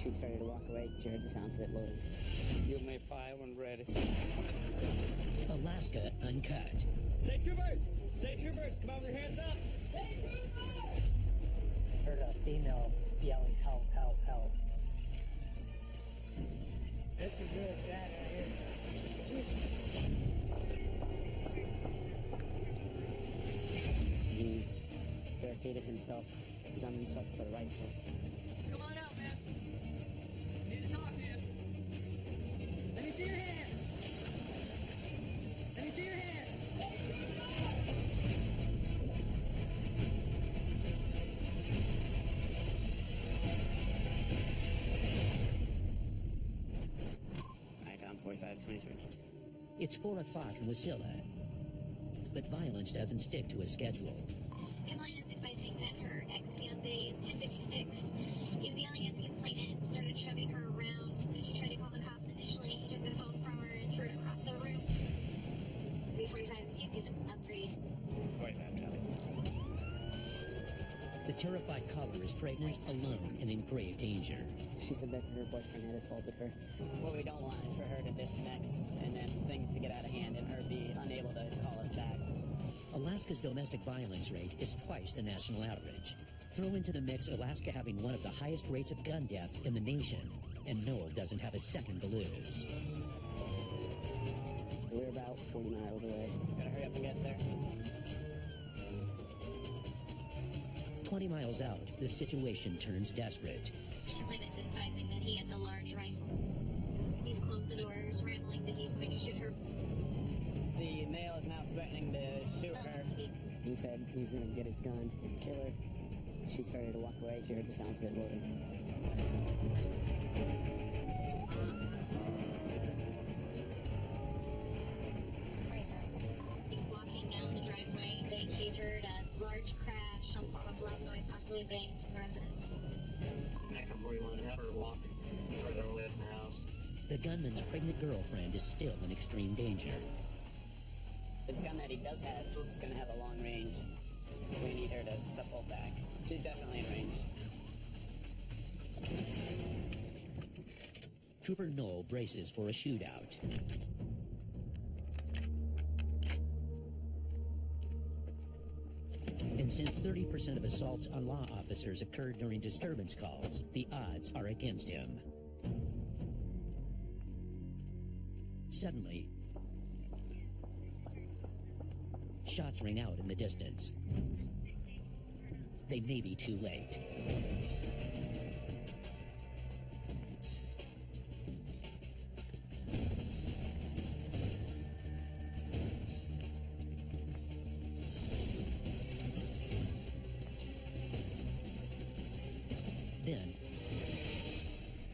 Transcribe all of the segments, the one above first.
She started to walk away. She heard the sounds of it loading. You may fire when ready. Alaska Uncut. State troopers! State troopers! Come on with your hands up! State troopers! Heard a female yelling, help, help, help. This is real bad out here. He's barricaded himself. He's on himself with a rifle. Come on out, man. Need to talk to you. Let me see your hand. Let me see your hand. Icon 4523. It's 4 o'clock in Wasilla, but violence doesn't stick to a schedule. Emily is advising that her ex-fiancé is 1056. He was yelling at the complainant, started shoving her around. She tried to call the cops initially. He took the phone from her and threw it across the room. 345, you can upgrade. 45, copy. The terrified caller is pregnant, alone, and in grave danger. She said that her boyfriend had assaulted her. What we don't want is for her to disconnect and then things to get out of hand and her be unable to call us back. Alaska's domestic violence rate is twice the national average. Throw into the mix Alaska having one of the highest rates of gun deaths in the nation, and Noll doesn't have a second to lose. We're about 40 miles away. Gotta hurry up and get there. 20 miles out, the situation turns desperate. The witness is advising that he has a large rifle. He's closed the doors, rambling that he's going to shoot her. The male is now threatening to shoot her. He said he's going to get his gun and kill her. She started to walk away. She heard the sounds of it loading. He's walking down the driveway. He heard a large crash, some form of loud noise, possibly banging from the residence. Back up where you want to have her walk further away from the house. The gunman's pregnant girlfriend is still in extreme danger. The gun that he does have is going to have a long range. We need her to pull back. She's definitely in range. Trooper Noll braces for a shootout. And since 30% of assaults on law officers occur during disturbance calls, the odds are against him. Suddenly, shots ring out in the distance. They may be too late. Then,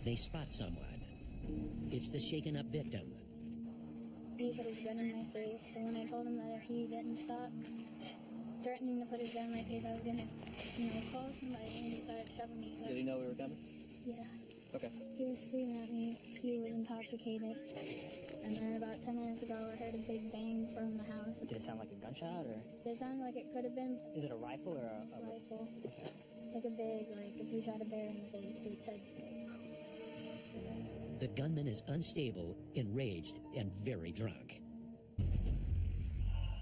they spot someone. It's the shaken-up victim. He put his gun in my face, and when I told him that if he didn't stop threatening to put his gun in my face, I was gonna, call somebody, and he started shoving me. So Did he know we were coming? yeah. Okay. He was screaming at me. He was intoxicated. And then about 10 minutes ago, I heard a big bang from the house. Did it sound like a gunshot, or It sounded like it could have been is it a rifle or a rifle. Okay. Like a big, if you shot a bear in the face, it said. The gunman is unstable, enraged, and very drunk.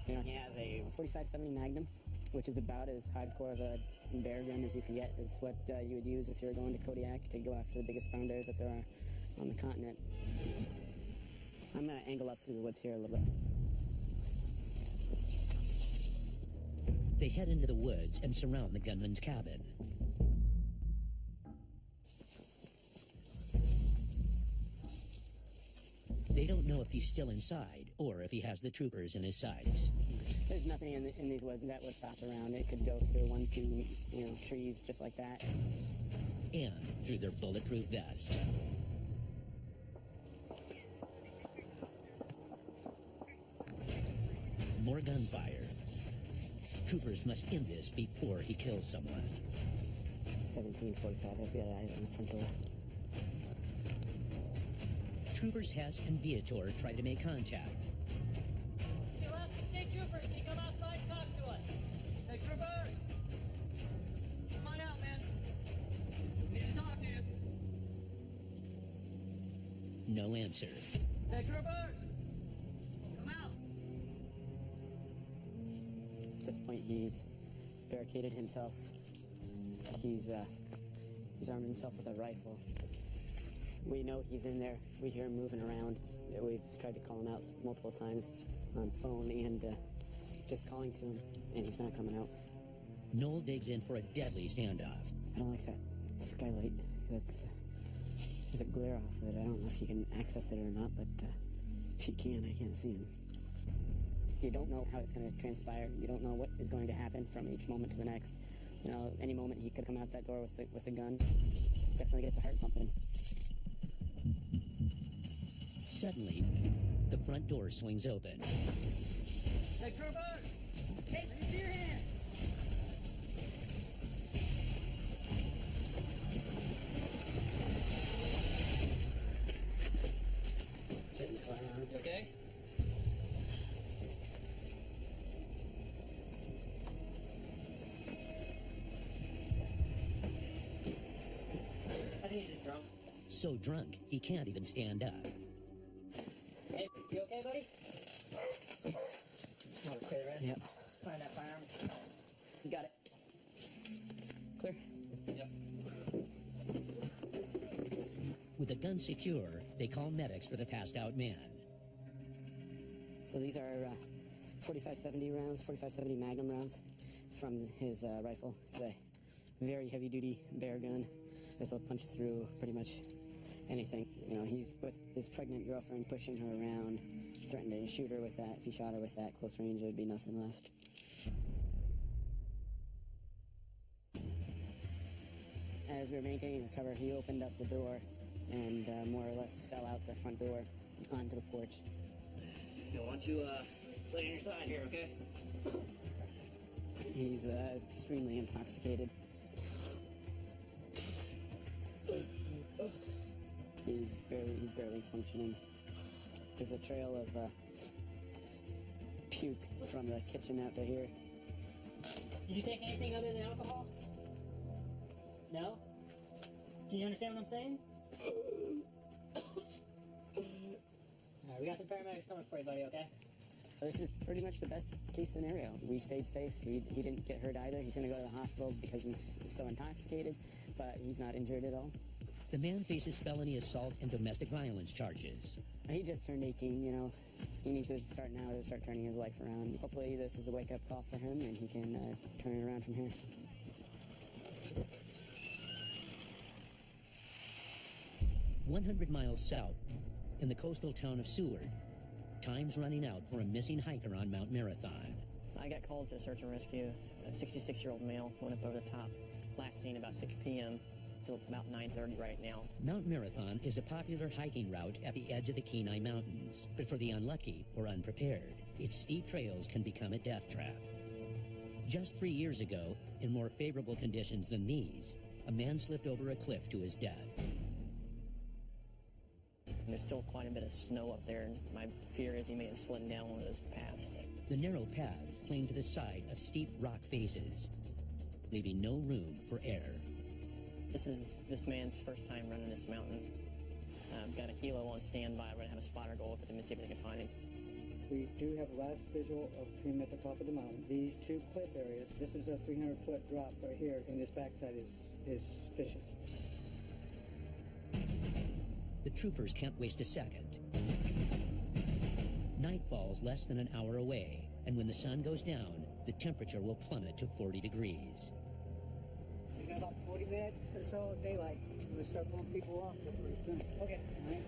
He has a 45-70 Magnum, which is about as hardcore of a bear gun as you can get. It's what you would use if you were going to Kodiak to go after the biggest brown bears that there are on the continent. I'm going to angle up through the woods here a little bit. They head into the woods and surround the gunman's cabin. They don't know if he's still inside or if he has the troopers in his sights. There's nothing in these woods that would stop around. It could go through 1, 2, trees just like that. And through their bulletproof vests. More gunfire. Troopers must end this before he kills someone. 1745, I've got eyes on the front door. Troopers Hess and Viator try to make contact. It's the Alaska State Troopers. Can you come outside and talk to us? Hey, Trooper! Come on out, man. We need to talk to you. No answer. Hey, troopers! Come out! At this point, he's barricaded himself. He's armed himself with a rifle. We know he's in there. We hear him moving around. We've tried to call him out multiple times on phone and just calling to him, and he's not coming out. Noll digs in for a deadly standoff. I don't like that skylight. There's a glare off of it. I don't know if you can access it or not, but if you can, I can't see him. You don't know how it's going to transpire. You don't know what is going to happen from each moment to the next. You know, any moment he could come out that door with a gun. Definitely gets a heart pumping. Suddenly, the front door swings open. Hey, troopers! Hey, let me see your hands! You okay? I think he's just drunk. So drunk, he can't even stand up. Hey, you okay, buddy? Want to clear the rest? Yep. Let's find that firearms. You got it. Clear? Yep. With the gun secure, they call medics for the passed out man. So these are 4570 rounds, 4570 Magnum rounds from his rifle. It's a very heavy-duty bear gun. This will punch through pretty much anything. You know, he's with his pregnant girlfriend, pushing her around, threatening to shoot her with that. If he shot her with that close range, there would be nothing left. As we were maintaining the cover, he opened up the door and more or less fell out the front door onto the porch. Yo, why don't you lay on your side here, okay? He's extremely intoxicated. He's barely functioning. There's a trail of puke from the kitchen out to here. Did you take anything other than alcohol? No? Can you understand what I'm saying? Alright, we got some paramedics coming for you, buddy, okay? This is pretty much the best case scenario. We stayed safe. He didn't get hurt either. He's going to go to the hospital because he's so intoxicated, but he's not injured at all. The man faces felony assault and domestic violence charges. He just turned 18, you know. He needs to start now to start turning his life around. Hopefully this is a wake-up call for him and he can turn it around from here. 100 miles south, in the coastal town of Seward, time's running out for a missing hiker on Mount Marathon. I got called to search and rescue. A 66-year-old male went up over the top. Last seen about 6 p.m. It's about 9:30 right now. Mount Marathon is a popular hiking route at the edge of the Kenai Mountains, but for the unlucky or unprepared, its steep trails can become a death trap. Just 3 years ago, in more favorable conditions than these, a man slipped over a cliff to his death. And there's still quite a bit of snow up there, and my fear is he may have slid down one of those paths. The narrow paths cling to the side of steep rock faces, leaving no room for error. This is this man's first time running this mountain. I've got a helo on standby. We're going to have a spotter go up with him and see if they can find him. We do have a last visual of him at the top of the mountain. These two cliff areas, this is a 300-foot drop right here, and this backside is fishes. The troopers can't waste a second. Night falls less than an hour away, and when the sun goes down, the temperature will plummet to 40 degrees. We got about 40 minutes or so of daylight. We're going to start pulling people off here pretty soon. Okay. All right.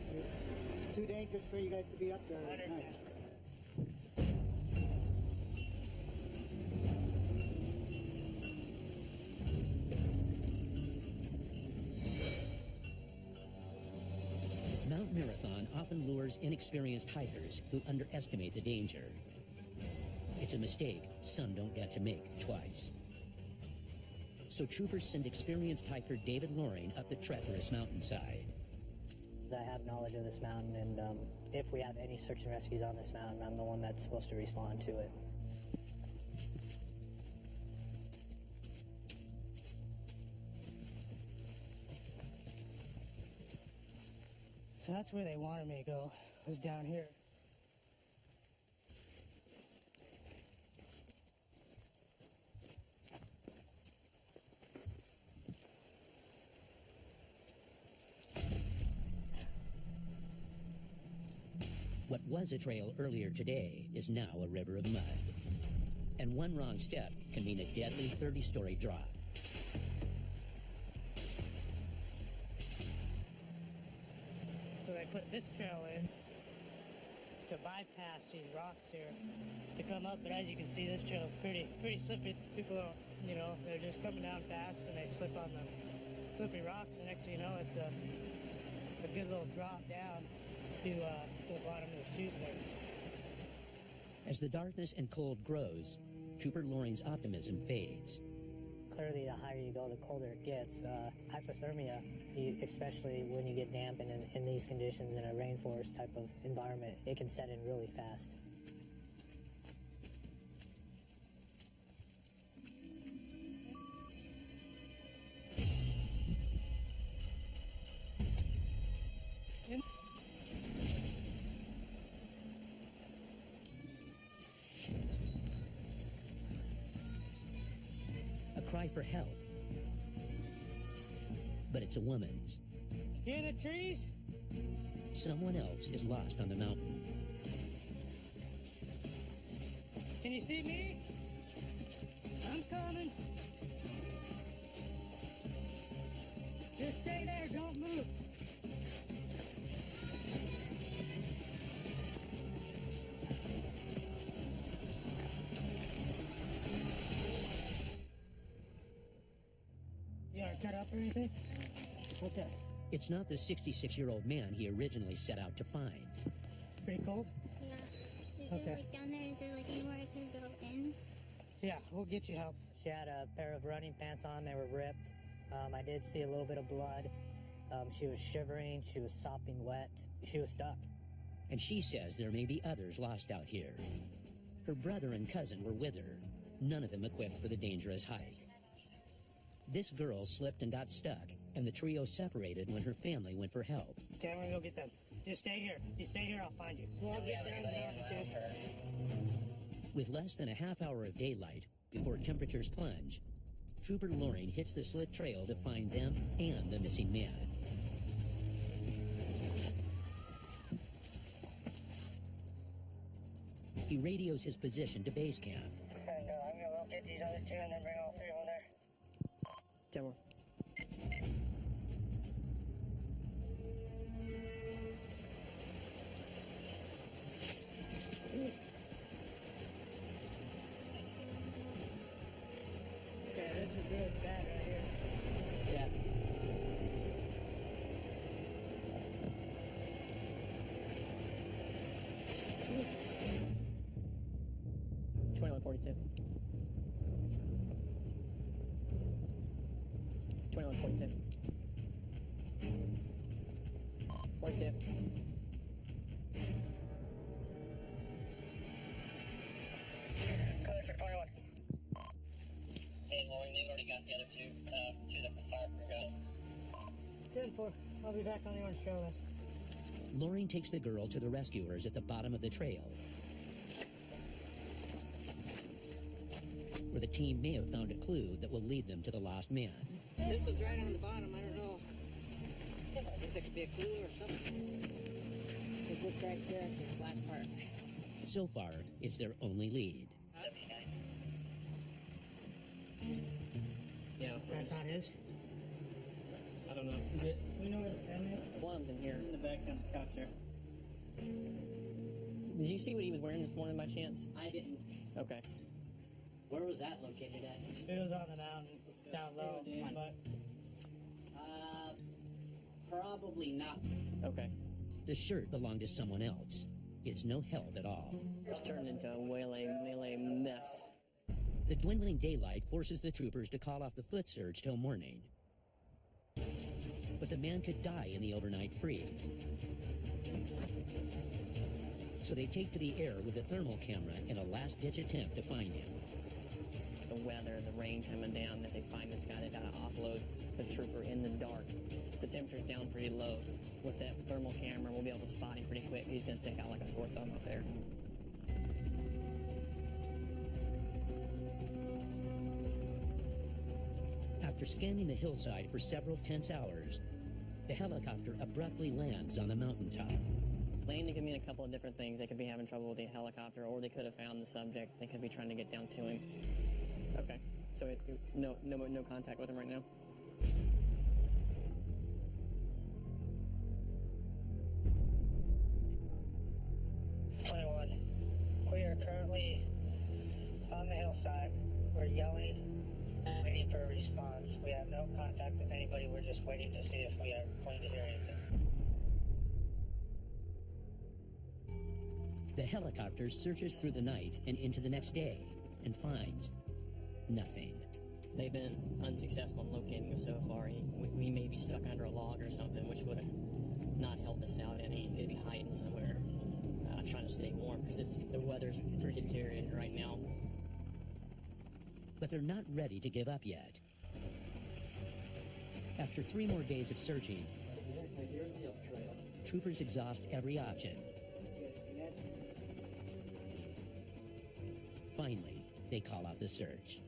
It's too dangerous for you guys to be up there at night. Mount Marathon often lures inexperienced hikers who underestimate the danger. It's a mistake some don't get to make twice. So troopers send experienced hiker David Loring up the treacherous mountainside. I have knowledge of this mountain, and if we have any search and rescues on this mountain, I'm the one that's supposed to respond to it. So that's where they wanted me to go, was down here. What was a trail earlier today is now a river of mud. And one wrong step can mean a deadly 30-story drop. So they put this trail in to bypass these rocks here to come up, but as you can see, this trail is pretty slippery. People don't, you know, they're just coming down fast and they slip on the slippery rocks, and next thing you know, it's a good little drop down to the bottom of the chute there. As the darkness and cold grows, Trooper Loring's optimism fades. Clearly, the higher you go, the colder it gets. Hypothermia, especially when you get damp and in these conditions in a rainforest type of environment, it can set in really fast. A cry for help. But it's a woman's. Hear the trees? Someone else is lost on the mountain. Can you see me? I'm coming. Just stay there, don't move. You aren't cut up or anything? Okay. It's not the 66-year-old man he originally set out to find. Pretty cold? Yeah. Is Okay. there like down there, is there like anywhere I can go in? Yeah, we'll get you help. She had a pair of running pants on. They were ripped. I did see a little bit of blood. She was shivering. She was sopping wet. She was stuck. And she says there may be others lost out here. Her brother and cousin were with her, none of them equipped for the dangerous hike. This girl slipped and got stuck, and the trio separated when her family went for help. Okay, I'm gonna go get them. Just stay here. You stay here, I'll find you. Well, I'll get down the mountain, too. With less than a half hour of daylight before temperatures plunge, Trooper Loring hits the slit trail to find them and the missing man. He radios his position to base camp. And I'm gonna locate these other two and then bring all three over there. 10-4. Okay, this is good, bad right here. Yeah. $21.42. $21.42. 42. Code for 21. Hey, Loring, they've already got the other two different fire crew guys. 10-4. I'll be back on the orange trail then. Loring takes the girl to the rescuers at the bottom of the trail, where the team may have found a clue that will lead them to the lost man. This was right on the bottom. I don't know if it could be a clue or something. It looked right there at this last part. So far, it's their only lead. Yeah. That's not his. I don't know. Is it? Do we know where the family is? One of them's in here. In the back on the couch there. Did you see what he was wearing this morning by chance? I didn't. Okay. Where was that located at? It was on the mountain, down low, but Probably not. Okay. The shirt belonged to someone else. It's no help at all. It's turned into a melee mess. The dwindling daylight forces the troopers to call off the foot search till morning. But the man could die in the overnight freeze. So they take to the air with a thermal camera in a last-ditch attempt to find him. the weather, the rain coming down, that they find this guy, they got to offload the trooper in the dark. The temperature's down pretty low. With that thermal camera, we'll be able to spot him pretty quick. He's going to stick out like a sore thumb up there. After scanning the hillside for several tense hours, the helicopter abruptly lands on a mountaintop. Landing could mean a couple of different things. They could be having trouble with the helicopter, or they could have found the subject. They could be trying to get down to him. Okay, so no contact with him right now. We are currently on the hillside. We're yelling and waiting for a response. We have no contact with anybody. We're just waiting to see if we are going to hear anything. The helicopter searches through the night and into the next day and finds nothing. They've been unsuccessful in locating him so far. We may be stuck under a log or something, which would have not helped us out any. He could be hiding somewhere, trying to stay warm, because the weather's pretty deteriorated right now. But they're not ready to give up yet. After 3 more days of searching, troopers exhaust every option. Finally, they call off the search.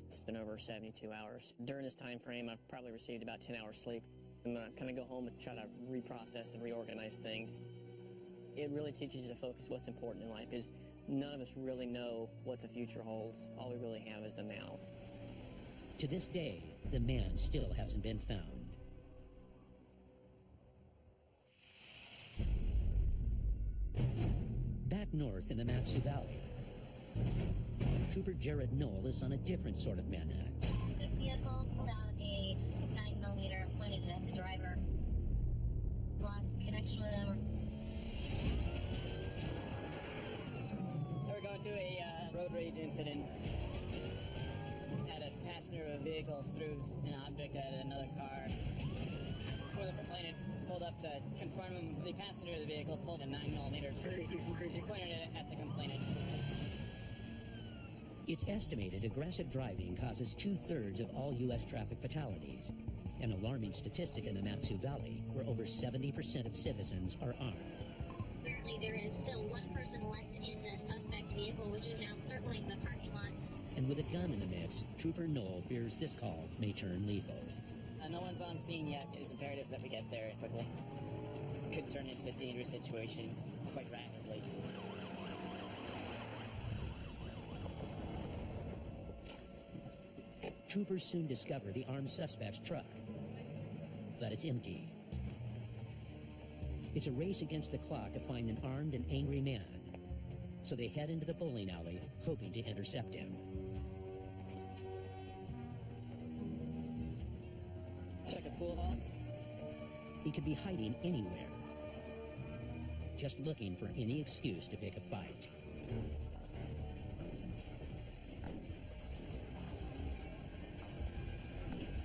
It's been over 72 hours. During this time frame, I've probably received about 10 hours sleep. I'm going to kind of go home and try to reprocess and reorganize things. It really teaches you to focus what's important in life, because none of us really know what the future holds. All we really have is the now. To this day, the man still hasn't been found. Back north in the Matsu Valley, Trooper Jared Noll is on a different sort of manhunt. The vehicle pulled out a 9mm pointed at the driver. Lost connection with him. We're going to a road rage incident. Had a passenger of a vehicle threw an object at another car. Before the complainant pulled up to confront him, the passenger of the vehicle pulled a 9mm. He pointed it at the complainant. It's estimated aggressive driving causes 2/3 of all U.S. traffic fatalities, an alarming statistic in the Matsu Valley, where over 70% of citizens are armed. Currently, there is still one person left in the suspect vehicle, which is now circling the parking lot. And with a gun in the mix, Trooper Noll fears this call may turn lethal. No one's on scene yet. It is imperative that we get there quickly. Could turn into a dangerous situation quite rapidly. Troopers soon discover the armed suspect's truck, but it's empty. It's a race against the clock to find an armed and angry man, so they head into the bowling alley, hoping to intercept him. Check a pool hall. He could be hiding anywhere, just looking for any excuse to pick a fight.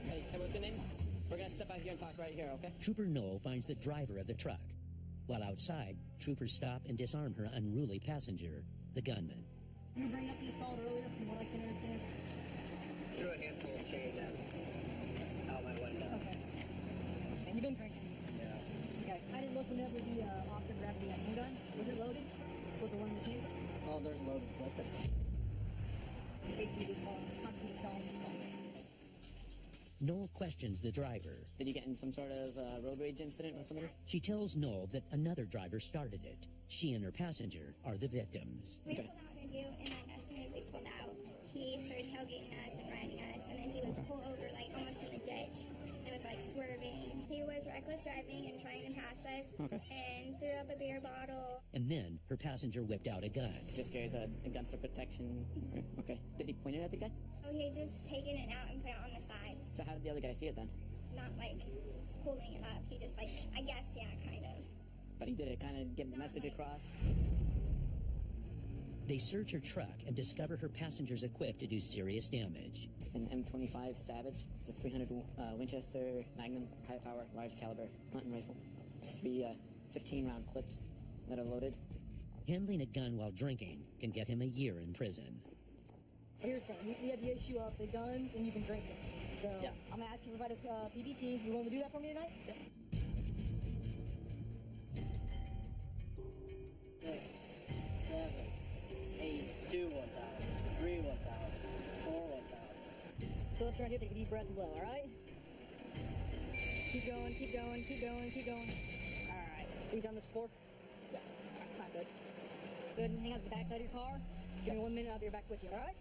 Hey, what's your name? We're gonna step out here and talk right here, okay? Trooper Noll finds the driver of the truck. While outside, troopers stop and disarm her unruly passenger, the gunman. Did you bring up the assault earlier, from what I can understand? Threw a handful of change out my window. Okay. And you've been drinking? Yeah. Okay. I didn't look whenever the officer grabbed the handgun. Was it loaded? Was it one of the chains? Oh, there's loaded weapon. Basically, just constantly telling me something. Noll questions the driver. Did you get in some sort of road rage incident with somebody? She tells Noll that another driver started it. She and her passenger are the victims. We pulled out a video, and then as soon as we pulled out, he started tailgating us and riding us, and then he would pull over, like, almost in the ditch. It was, like, swerving. He was reckless driving and trying to pass us, and threw up a beer bottle. And then her passenger whipped out a gun. Just carries a gun for protection. Okay. Did he point it at the guy? Oh, he had just taken it out and put it on the side. So how did the other guy see it then? Not, like, holding it up. He just, like, I guess, yeah, kind of. But he did it kind of get the message across. They search her truck and discover her passenger's equipped to do serious damage. An M25 Savage, it's a 300 Winchester Magnum, high power, large caliber hunting rifle. 3 15-round clips that are loaded. Handling a gun while drinking can get him a year in prison. Here's the thing. We had the issue of the guns and you've been drinking. So I'm going to ask you to provide a PBT. You willing to do that for me tonight? Yep. 6, 7, 8, 2, 1,000, 3, 1,000, 4, 1,000. Phillips right here, take a deep breath and blow, all right? Keep going, keep going, keep going, keep going. All right. So you've done this before? Yeah. All right, not good. Good, and hang out at the back side of your car. Give me 1 minute, I'll be back with you, all right?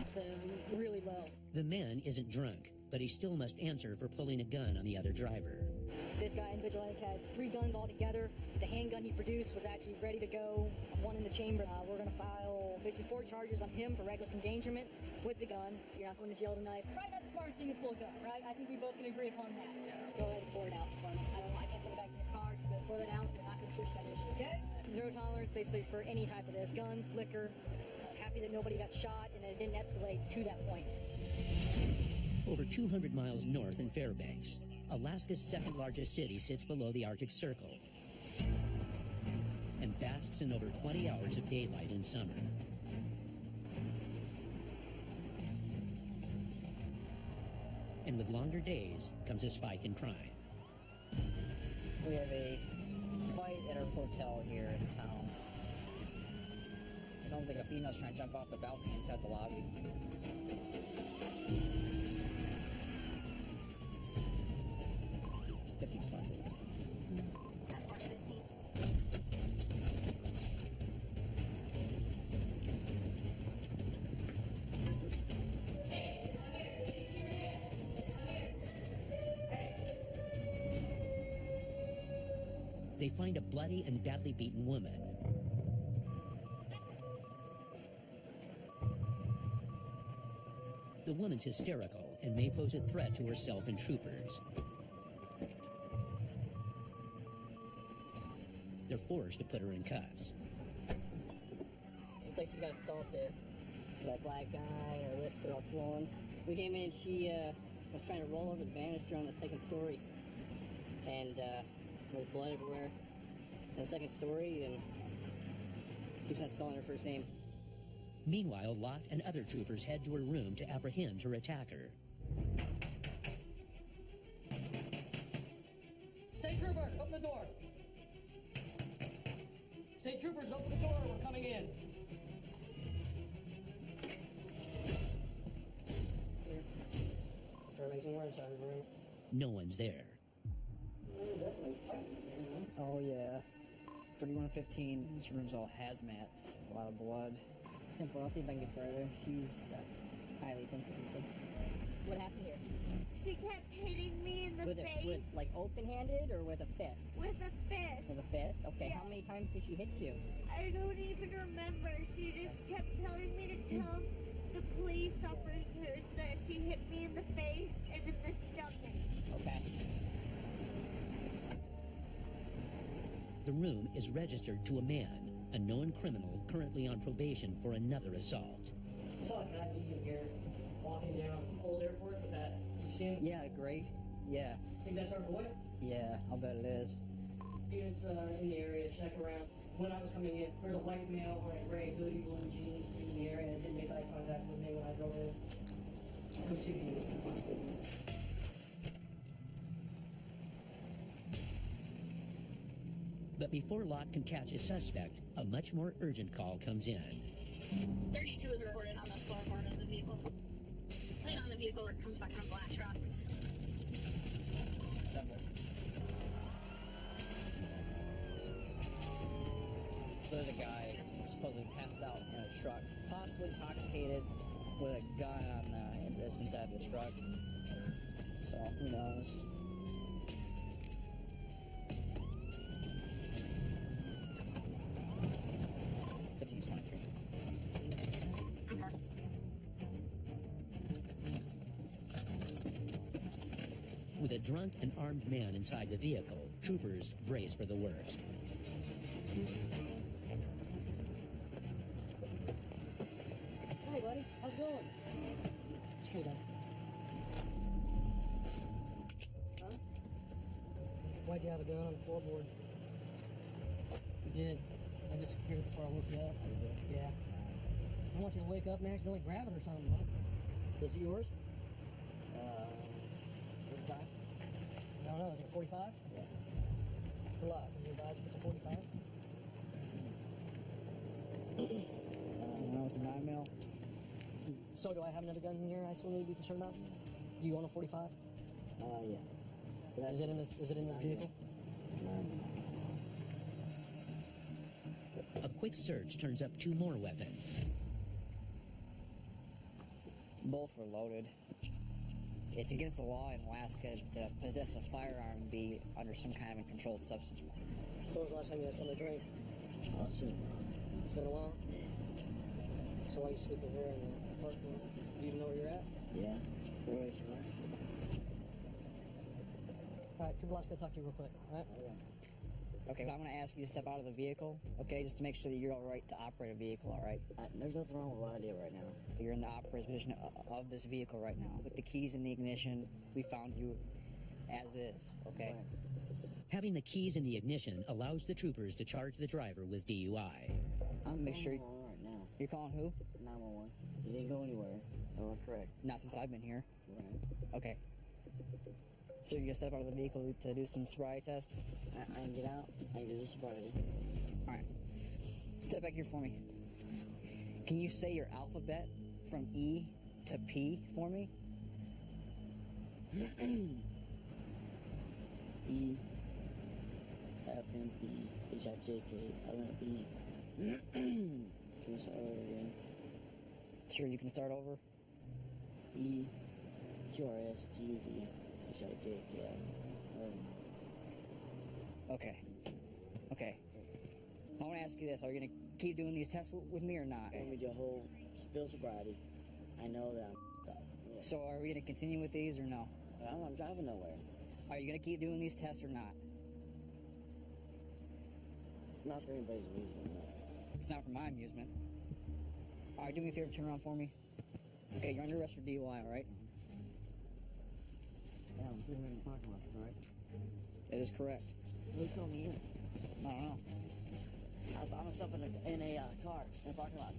So really low. The man isn't drunk, but he still must answer for pulling a gun on the other driver. This guy in Vigilante had 3 guns all together. The handgun he produced was actually ready to go, 1 in the chamber. We're going to file basically 4 charges on him for reckless endangerment with the gun. You're not going to jail tonight. Probably not the smartest thing to pull a gun, right? I think we both can agree upon that. Go ahead and pour it out for me. I can't put it back in your car, just pour that out. We're not going to push that issue, okay? 0 tolerance basically for any type of this. Guns, liquor. Just happy that nobody got shot and that it didn't escalate to that point. Over 200 miles north in Fairbanks, Alaska's second largest city sits below the Arctic Circle and basks in over 20 hours of daylight in summer. And with longer days comes a spike in crime. We have a fight at our hotel here in town. It sounds like a female's trying to jump off the balcony inside the lobby. They find a bloody and badly beaten woman. The woman's hysterical and may pose a threat to herself and troopers. They're forced to put her in cuffs. Looks like she got assaulted. She's got a black eye, her lips are all swollen. We came in, she was trying to roll over the banister on the 2nd story. And there's blood everywhere in the 2nd story, and she keeps on spelling her first name. Meanwhile, Lott and other troopers head to her room to apprehend her attacker. State Trooper, open the door. State Troopers, open the door. We're coming in. Try to make some noise out of the room. No one's there. Oh yeah. 3115. This room's all hazmat. A lot of blood. 10-4, I'll see if I can get further. She's highly 1056. What happened here? She kept hitting me in the face. With like open-handed or with a fist? With a fist. With a fist? Okay, Yeah. How many times did she hit you? I don't even remember. She just kept telling me to tell the police officers that she hit me in the face and in the stomach. Okay. The room is registered to a man, a known criminal currently on probation for another assault. I saw a guy leaving here, walking down Old Airport with that. You see him? Yeah, great. Yeah. Think that's our boy? Yeah, I'll bet it is. Units in the area, check around. When I was coming in, there's a white male wearing gray hoodie, blue jeans in the area, and didn't make eye contact with me when I drove in. Go see the unit. But before Lott can catch a suspect, a much more urgent call comes in. 32 is reported on the floorboard of the vehicle. Plate on the vehicle comes back from Black Rock. There's a guy supposedly passed out in a truck, possibly intoxicated with a gun on it's inside the truck. So who knows? With a drunk and armed man inside the vehicle, troopers brace for the worst. Hey, buddy. How's it going? It's okay, Dad. Huh? Why Why'd you have a gun on the floorboard? You did. I just secured it before I woke you up. Yeah. I want you to wake up and accidentally grab it or something, huh? Is it yours? 45? I don't know. Is it a 45? Yeah. For luck. Can you advise if it's a 45? No, it's a 9mm. So do I have another gun in here I still need to be concerned about? Do you own a 45? Yeah. Is it in this vehicle? A quick search turns up 2 more weapons. Both were loaded. It's against the law in Alaska to possess a firearm and be under some kind of a controlled substance. When was the last time you had something to drink? It's been a while? So why are you sleeping here in the parking lot? Do you even know where you're at? Yeah. Alright, Trooper Lock's gonna talk to you real quick, alright? Okay, but I'm going to ask you to step out of the vehicle, okay, just to make sure that you're all right to operate a vehicle, all right? There's nothing wrong with what I do right now. You're in the operator's position of this vehicle right now. With the keys in the ignition, we found you as is, okay? Right. Having the keys in the ignition allows the troopers to charge the driver with DUI. I'm Make sure calling right now. You're calling who? 911. You didn't go anywhere. Oh, correct. Not since I've been here. Right. Okay. So you're going to step out of the vehicle to do some sobriety test? I can get out. I can do this sobriety. All right. Step back here for me. Can you say your alphabet from E to P for me? E, F, M, P, H, I, J, K, L, M, P. Can we start over again? Sure, you can start over. E, Q, R, S, T, U, V, H, I, J, K, L, M. Okay. Okay. I want to ask you this. Are you going to keep doing these tests with me or not? Let me do a whole spill sobriety. I know that I'm up. Yeah. So are we going to continue with these or no? I'm driving nowhere. Are you going to keep doing these tests or not? Not for anybody's amusement, no. It's not for my amusement. All right, do me a favor, turn around for me. Okay, you're under arrest for DUI, all right? Yeah, I'm sitting in the parking lot, right? That is correct. Who told me here? I don't know. I was by myself in a car in the parking lot.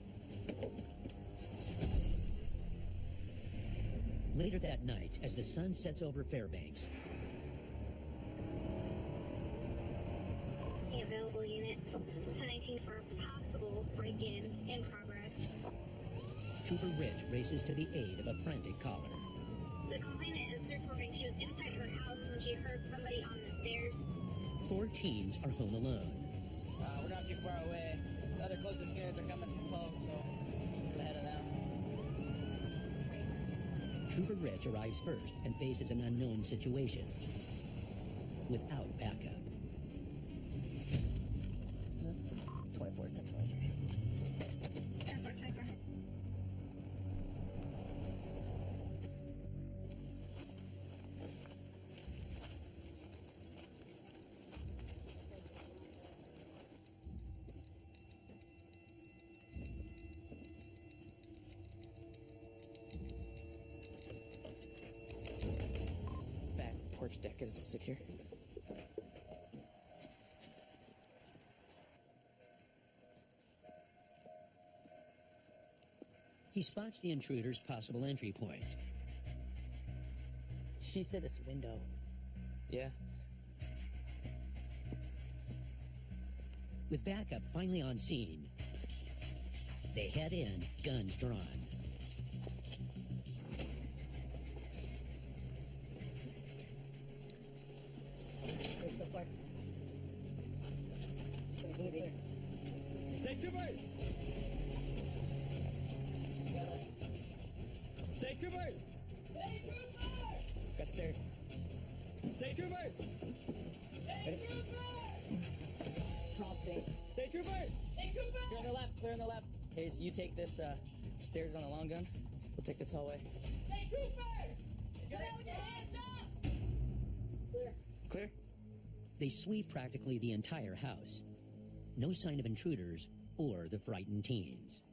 Later that night, as the sun sets over Fairbanks, The available unit, 19 for possible break-in in progress. Trooper Rich races to the aid of a frantic caller. The complainant is reporting she was inside her house when she heard somebody on the stairs. 4 teens are home alone. We're not too far away. The other closest units are coming from Poe, so we're ahead of them. Trooper Rich arrives first and faces an unknown situation without backup. 24, step 23. Back porch deck is secure. He spots the intruder's possible entry point. She said this window. Yeah. With backup finally on scene, they head in, guns drawn. State troopers! State troopers! State troopers! Got stairs. State troopers! State troopers! Cross space. State troopers! State troopers! Clear on the left, clear on the left. Hayes, you take this stairs on the long gun. We'll take this hallway. State troopers! Get out with your hands up! Clear. Clear? They sweep practically the entire house. No sign of intruders or the frightened teens.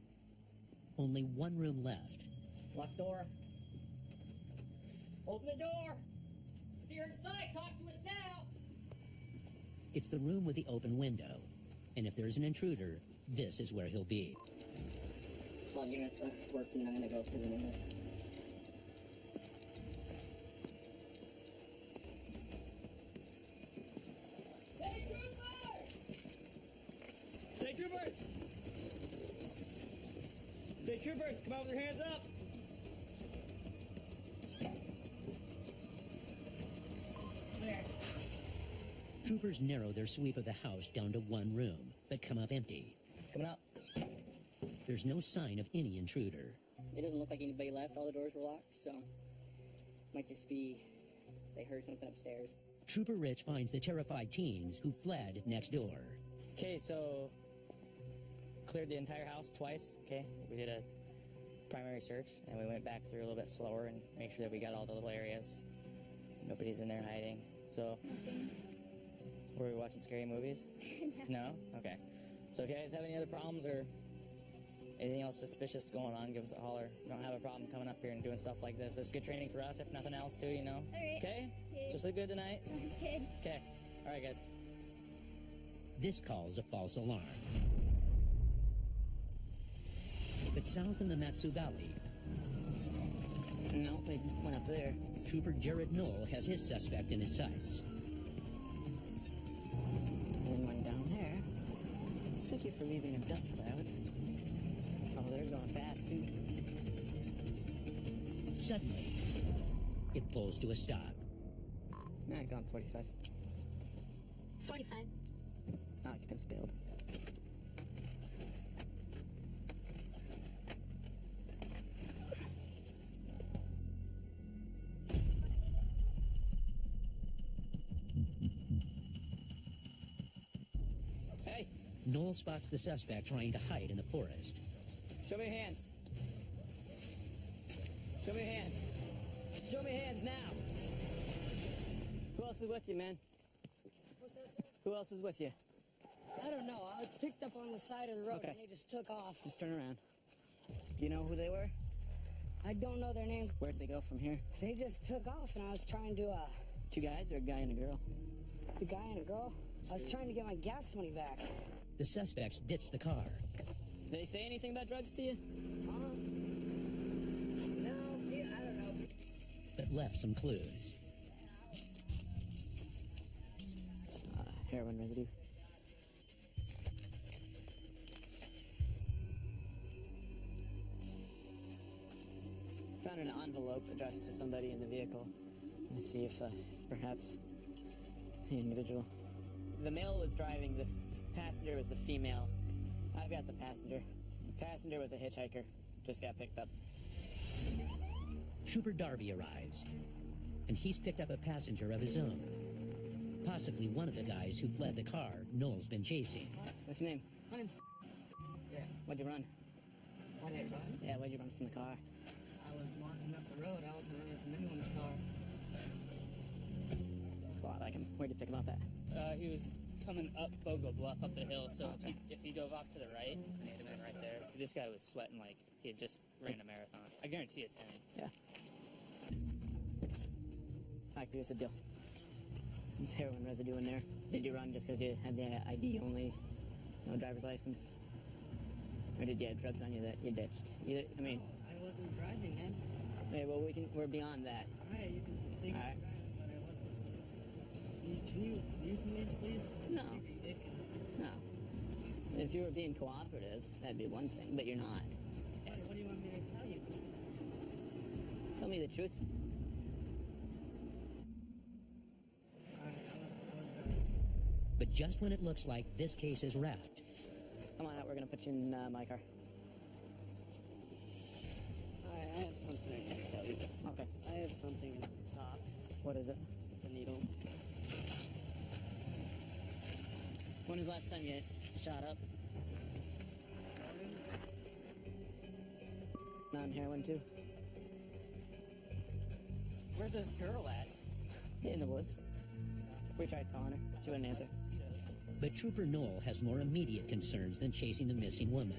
Only one room left. Lock door. Open the door. If you're inside, talk to us now. It's the room with the open window. And if there's an intruder, this is where he'll be. All units are working. I'm gonna go through the window. State troopers! State troopers, come out with your hands up! Troopers narrow their sweep of the house down to one room, but come up empty. Coming up. There's no sign of any intruder. It doesn't look like anybody left. All the doors were locked, so might just be they heard something upstairs. Trooper Rich finds the terrified teens who fled next door. Okay, so cleared the entire house twice. Okay, we did a primary search, and we went back through a little bit slower and make sure that we got all the little areas. Nobody's in there hiding. So, were we watching scary movies? No? Okay. So if you guys have any other problems or anything else suspicious going on, give us a holler. We don't have a problem coming up here and doing stuff like this. It's good training for us, if nothing else, too, you know? Alright. Okay? So sleep good tonight? Sounds good. Okay. All right, guys. This calls a false alarm. But south in the Matsu Valley, No, they went up there. Trooper Jared Noll has his suspect in his sights. And then one down there. Thank you for leaving a dust cloud. Oh, they're going fast, too. Suddenly, it pulls to a stop. Nah, gone 45. 45. Occupants build. Hey, Noll spots the suspect trying to hide in the forest. show me your hands. Show me your hands. Show me your hands now. Who else is with you, man? What's that, sir? Who else is with you? I don't know. I was picked up on the side of the road Okay. and they just took off. Just turn around. Do you know who they were? I don't know their names. Where'd they go from here? They just took off and I was trying to, Two guys or a guy and a girl? the guy and a girl, I was trying to get my gas money back. The suspects ditch the car. Did they say anything about drugs to you? No, yeah, I don't know. But left some clues. Heroin residue. Found an envelope addressed to somebody in the vehicle. Let's see if it's perhaps the individual. The male was driving, the passenger was the female. I've got the passenger. The passenger was a hitchhiker, just got picked up. Trooper Darby arrives, and he's picked up a passenger of his own. Possibly one of the guys who fled the car Noel's been chasing. What's your name? My name's... Yeah. What'd you run? I didn't run. Yeah, what'd you run from the car? I was walking up the road. I wasn't running from anyone's car. Looks a lot like him. Where'd you pick him up at? He was coming up Bogo Bluff up the hill, so if he dove off to the right, he'd have been right there. This guy was sweating like he had just ran a marathon. I guarantee it's him. Yeah. Alright, here's the deal. There's heroin residue in there. Did you run just because you had the ID only, no driver's license? Or did you have drugs on you that you ditched? I mean... I wasn't driving, man. Okay, well, we're beyond that. Alright, you can think Alright. I'm driving, but I wasn't. Can you use these, please? No. Ridiculous. No. If you were being cooperative, that'd be one thing, but you're not. What do you want me to tell you? Tell me the truth. But just when it looks like this case is wrapped, Come on out, we're gonna put you in my car. Alright, I have something I can tell you. Okay. I have something in stock. What is it? It's a needle. When was the last time you shot up? Non-heroin too? Where's this girl at? In the woods. We tried calling her. She wouldn't answer. but Trooper Noll has more immediate concerns than chasing the missing woman.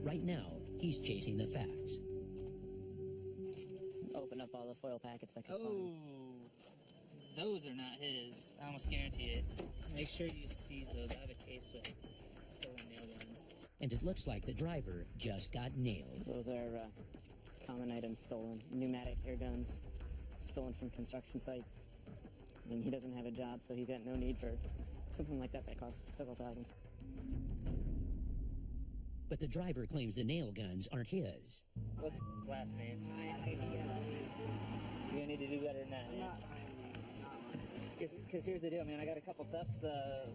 Right now, he's chasing the facts. Open up all the foil packets that could Oh. those are not his. I almost guarantee it. Make sure you seize those. I have a case with stolen nail guns. And it looks like the driver just got nailed. Those are common items stolen. Pneumatic air guns, stolen from construction sites. I mean, he doesn't have a job, so he's got no need for something like that costs several thousand. But the driver claims the nail guns aren't his. What's his last name? You're gonna need to do better than that, man. Because here's the deal, man. I got a couple thefts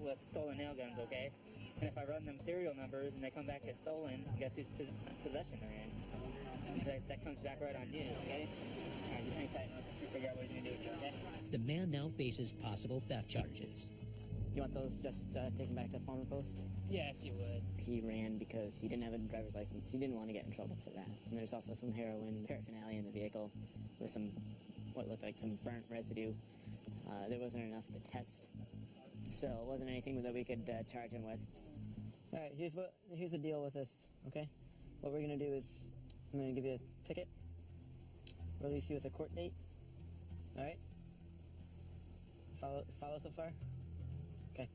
with stolen nail guns, okay? And if I run them serial numbers and they come back as stolen, guess whose possession they're in? That comes back right on you, okay? Alright, just hang tight. I'll just figure out what he's gonna do with you, okay? The man now faces possible theft charges. You want those just taken back to the former post? Yeah, if you would. He ran because he didn't have a driver's license. He didn't want to get in trouble for that. And there's also some heroin paraphernalia in the vehicle with some, what looked like some burnt residue. There wasn't enough to test. So it wasn't anything that we could charge him with. All right, here's the deal with this, okay? What we're going to do is I'm going to give you a ticket, release you with a court date. All right? Follow so far? Okay.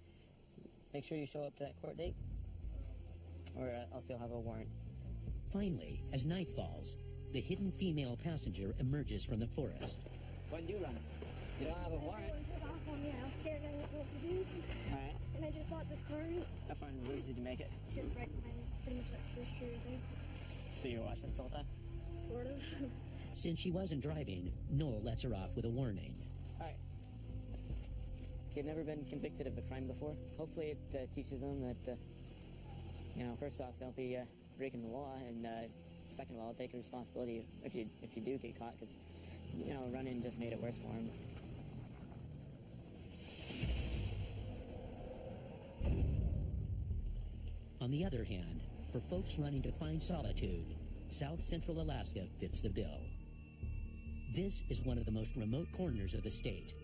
Make sure you show up to that court date, or else you'll have a warrant. Finally, as night falls, the hidden female passenger emerges from the forest. Why did you run? You don't have a warrant. I was scared. I didn't know what to do. All right. And I just bought this car. How far in the woods did you make it? Just right behind pretty much this first street, I think. So you were watching this the whole time? Sort of. Since she wasn't driving, Noll lets her off with a warning. All right. You've never been convicted of a crime before. Hopefully it teaches them that, first off, they'll be breaking the law, and second of all, take responsibility if you do get caught, because, running just made it worse for them. On the other hand, for folks running to find solitude, South Central Alaska fits the bill. This is one of the most remote corners of the state,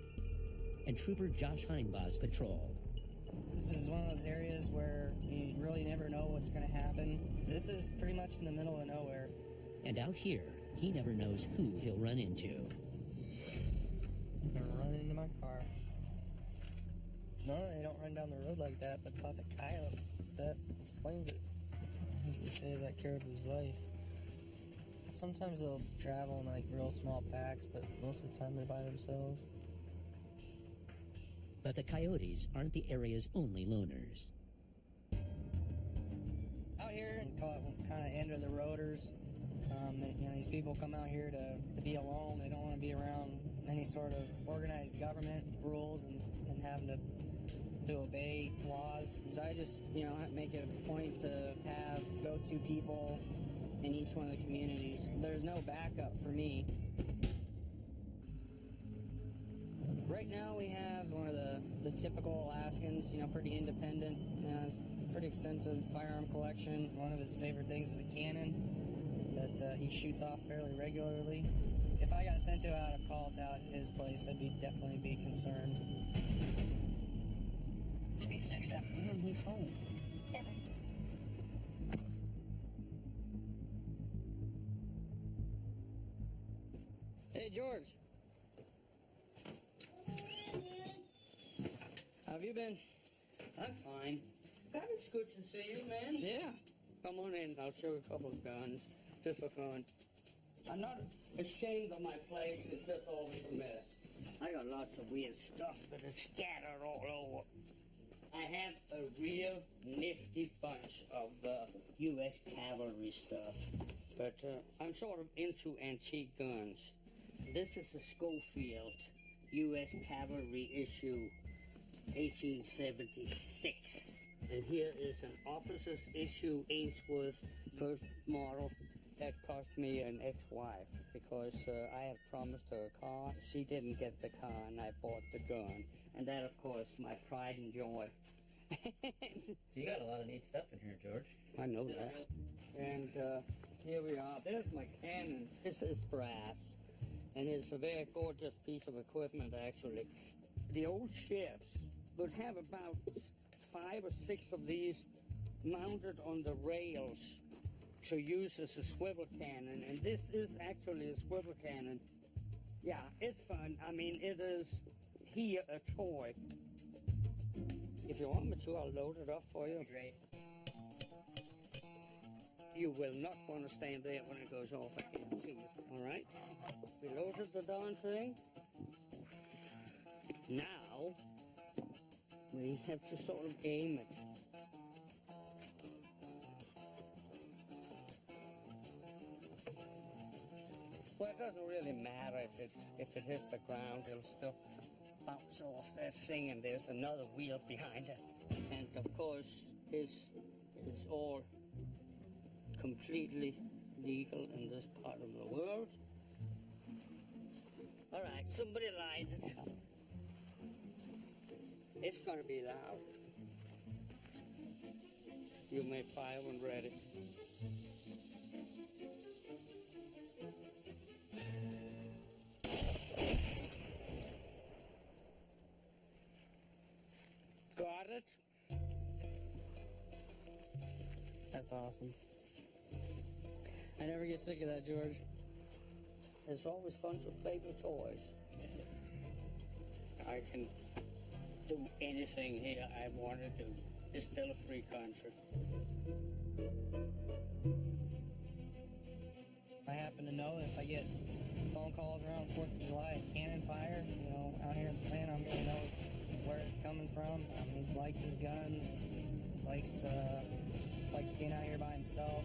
and Trooper Josh Heinbaugh's patrol. This is one of those areas where you really never know what's going to happen. This is pretty much in the middle of nowhere. And out here, he never knows who he'll run into. I'm going to run into my car. Normally they don't run down the road like that, but plus a coyote. That explains it. I think they saved that caribou's life. Sometimes they'll travel in like real small packs, but most of the time they're by themselves. But the coyotes aren't the area's only loners. Out here, call it kind of end of the roaders. These people come out here to be alone. They don't want to be around any sort of organized government rules and having to obey laws. So I just, make it a point to have go-to people in each one of the communities. There's no backup for me. Right now we have one of the typical Alaskans, pretty independent, has pretty extensive firearm collection. One of his favorite things is a cannon that he shoots off fairly regularly. If I got sent out a call to his place, I'd definitely be concerned. He's home. Hey, George. How have you been? I'm fine. God, it's good to see you, man. Yeah. Come on in. I'll show you a couple of guns, just for fun. I'm not ashamed of my place. It's just always a mess. I got lots of weird stuff that is scattered all over. I have a real nifty bunch of U.S. cavalry stuff. But I'm sort of into antique guns. This is a Schofield U.S. Cavalry issue 1876. And here is an officer's issue Ainsworth first model that cost me an ex-wife because I had promised her a car. She didn't get the car and I bought the gun. And that, of course, my pride and joy. You got a lot of neat stuff in here, George. I know that. And here we are. There's my cannon. This is brass. And it's a very gorgeous piece of equipment, actually. The old ships would have about 5 or 6 of these mounted on the rails to use as a swivel cannon. And this is actually a swivel cannon. Yeah, it's fun. I mean, it is here a toy. If you want me to, I'll load it up for you. Great. You will not want to stand there when it goes off again, see you. All right? We loaded the darn thing. Now, we have to sort of aim it. Well, it doesn't really matter if it hits the ground, it'll still bounce off that thing, and there's another wheel behind it. And of course, this is all completely legal in this part of the world. All right, somebody light it. It's gonna be loud. You may fire when ready. Got it? That's awesome. I never get sick of that, George. It's always fun to play with toys. I can do anything here I want to do. It's still a free country. I happen to know if I get phone calls around 4th of July, cannon fire, you know, out here in Santa, I'm gonna know where it's coming from. He likes his guns, likes being out here by himself.